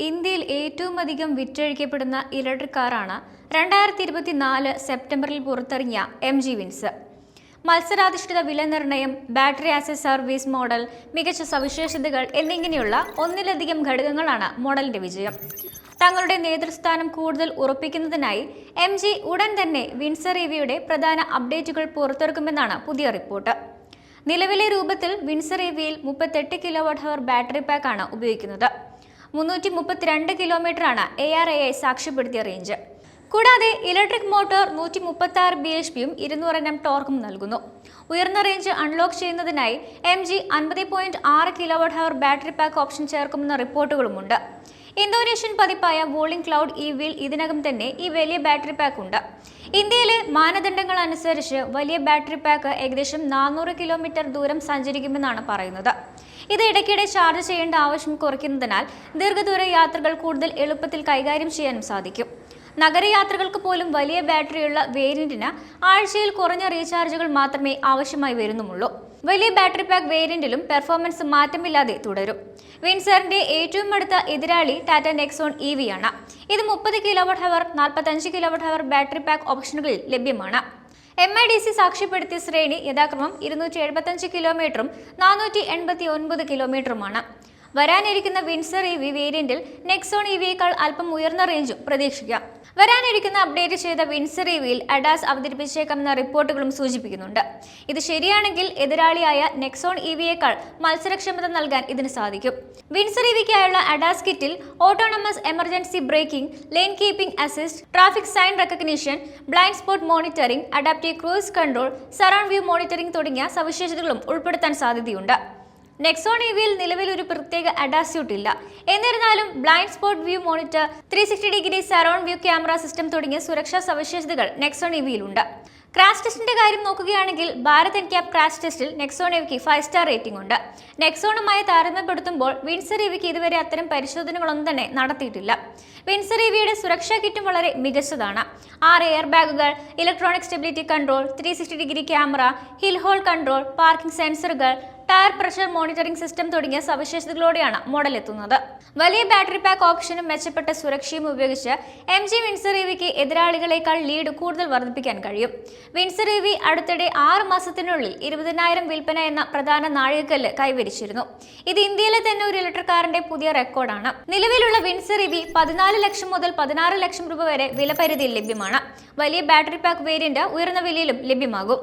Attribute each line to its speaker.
Speaker 1: ഇന്ത്യയിൽ ഏറ്റവും അധികം വിറ്റഴിക്കപ്പെടുന്ന ഇലക്ട്രിക് കാറാണ് 2024 സെപ്റ്റംബറിൽ പുറത്തിറങ്ങിയ MG വിൻസ്. മത്സരാധിഷ്ഠിത വില നിർണ്ണയം, battery as A service model, മികച്ച സവിശേഷതകൾ എന്നിങ്ങനെയുള്ള ഒന്നിലധികം ഘടകങ്ങളാണ് മോഡലിന്റെ വിജയം. തങ്ങളുടെ നേതൃസ്ഥാനം കൂടുതൽ ഉറപ്പിക്കുന്നതിനായി MG ഉടൻ തന്നെ വിൻസർ EVയുടെ പ്രധാന അപ്ഡേറ്റുകൾ പുറത്തിറക്കുമെന്നാണ് പുതിയ റിപ്പോർട്ട്. നിലവിലെ രൂപത്തിൽ വിൻസർ EVയിൽ 38 kWh ബാറ്ററി പാക്കാണ് ഉപയോഗിക്കുന്നത്. 332 കിലോമീറ്ററാണ് ARAI സാക്ഷ്യപ്പെടുത്തിയ റേഞ്ച്. കൂടാതെ ഇലക്ട്രിക് മോട്ടോർ 136 bhpയും 200 Nm ടോർക്കും നൽകുന്നു. ഉയർന്ന റേഞ്ച് അൺലോക്ക് ചെയ്യുന്നതിനായി MG 50.6 kWh battery pack option ചേർക്കുമെന്ന റിപ്പോർട്ടുകളുമുണ്ട്. ഇന്തോനേഷ്യൻ പതിപ്പായ വോളിംഗ് ക്ലൗഡ് EVയിൽ ഇതിനകം തന്നെ ഈ വലിയ ബാറ്ററി പാക്ക് ഉണ്ട്. ഇന്ത്യയിലെ മാനദണ്ഡങ്ങൾ അനുസരിച്ച് വലിയ ബാറ്ററി പാക്ക് ഏകദേശം 400 കിലോമീറ്റർ ദൂരം സഞ്ചരിക്കുമെന്നാണ് പറയുന്നത്. ഇത് ഇടയ്ക്കിടെ ചാർജ് ചെയ്യേണ്ട ആവശ്യം കുറയ്ക്കുന്നതിനാൽ ദീർഘദൂര യാത്രകൾ കൂടുതൽ എളുപ്പത്തിൽ കൈകാര്യം ചെയ്യാനും സാധിക്കും. നഗരയാത്രകൾക്ക് പോലും വലിയ ബാറ്ററിയുള്ള വേരിയന്റിന് ആഴ്ചയിൽ കുറഞ്ഞ റീചാർജുകൾ മാത്രമേ ആവശ്യമായി വരുന്നുള്ളൂ. വലിയ ബാറ്ററി പാക്ക് വേരിയന്റിലും പെർഫോമൻസ് മാറ്റമില്ലാതെ തുടരും. വിൻസറിന്റെ ഏറ്റവും അടുത്ത എതിരാളി ടാറ്റ നെക്സോൺ EV ആണ്. ഇത് 30 kWh, 45 kWh ബാറ്ററി പാക്ക് ഓപ്ഷനുകളിൽ ലഭ്യമാണ്. MIDC സാക്ഷ്യപ്പെടുത്തിയ ശ്രേണി യഥാക്രമം 275 കിലോമീറ്ററും 489 കിലോമീറ്ററുമാണ്. വരാനിരിക്കുന്ന വിൻസർ EV വേരിയന്റിൽ നെക്സോൺ EVയേക്കാൾ അല്പം ഉയർന്ന റേഞ്ചും പ്രതീക്ഷിക്കാം. വരാനിരിക്കുന്ന അപ്ഡേറ്റ് ചെയ്ത വിൻസർ EVയിൽ ADAS അവതരിപ്പിച്ചേക്കാമെന്ന റിപ്പോർട്ടുകളും സൂചിപ്പിക്കുന്നുണ്ട്. ഇത് ശരിയാണെങ്കിൽ എതിരാളിയായ നെക്സോൺ EVയേക്കാൾ മത്സരക്ഷമത നൽകാൻ ഇതിന് സാധിക്കും. വിൻസർ EVയ്ക്കായുള്ള ADAS കിറ്റിൽ autonomous emergency braking, lane keeping assist, traffic sign recognition, blind spot monitoring, adaptive cruise control, surround view monitoring തുടങ്ങിയ സവിശേഷതകളും ഉൾപ്പെടുത്താൻ സാധ്യതയുണ്ട്. നെക്സോൺ EVയിൽ നിലവിൽ ഒരു പ്രത്യേക ADAS സ്യൂട്ട് ഇല്ല. എന്നിരുന്നാലും blind spot view monitor, 360° surround view camera system തുടങ്ങിയ സുരക്ഷാ സവിശേഷതകൾ നെക്സോൺ EVയിലുണ്ട്. ക്രാഷ് ടെസ്റ്റിന്റെ കാര്യം നോക്കുകയാണെങ്കിൽ ഭാരത് NCAP ക്രാഷ് ടെസ്റ്റിൽ നെക്സോൺ EVയ്ക്ക് 5 സ്റ്റാർ റേറ്റിംഗ് ഉണ്ട്. നെക്സോണുമായി താരതമ്യപ്പെടുത്തുമ്പോൾ വിൻസർ EVയ്ക്ക് ഇതുവരെ അത്തരം പരിശോധനകളൊന്നും തന്നെ നടത്തിയിട്ടില്ല. വിൻസർ EVയുടെ സുരക്ഷാ കിറ്റും വളരെ മികച്ചതാണ്. 6 എയർ ബാഗുകൾ, electronic stability control, 360° camera, hill hold control, parking സെൻസറുകൾ, ടയർ പ്രഷർ മോണിറ്ററിംഗ് സിസ്റ്റം തുടങ്ങിയ സവിശേഷതകളോടെയാണ് മോഡൽ എത്തുന്നത്. വലിയ ബാറ്ററി പാക്ക് ഓപ്ഷനും മെച്ചപ്പെട്ട സുരക്ഷയും ഉപയോഗിച്ച് MG വിൻസർ EVയ്ക്ക് എതിരാളികളെക്കാൾ ലീഡ് കൂടുതൽ വർദ്ധിപ്പിക്കാൻ കഴിയും. വിൻസർ EV അടുത്തിടെ 6 മാസത്തിനുള്ളിൽ 20,000 വിൽപ്പന എന്ന പ്രധാന നാഴികക്കല്ല് കൈവരിച്ചിരുന്നു. ഇത് ഇന്ത്യയിലെ തന്നെ ഒരു ഇലക്ട്രിക് കാറിന്റെ പുതിയ റെക്കോർഡാണ്. നിലവിലുള്ള വിൻസർ EV 14 ലക്ഷം മുതൽ 16 ലക്ഷം രൂപ വരെ വില പരിധിയിൽ ലഭ്യമാണ്. വലിയ ബാറ്ററി പാക്ക് വേരിയന്റ് ഉയർന്ന വിലയിലും ലഭ്യമാകും.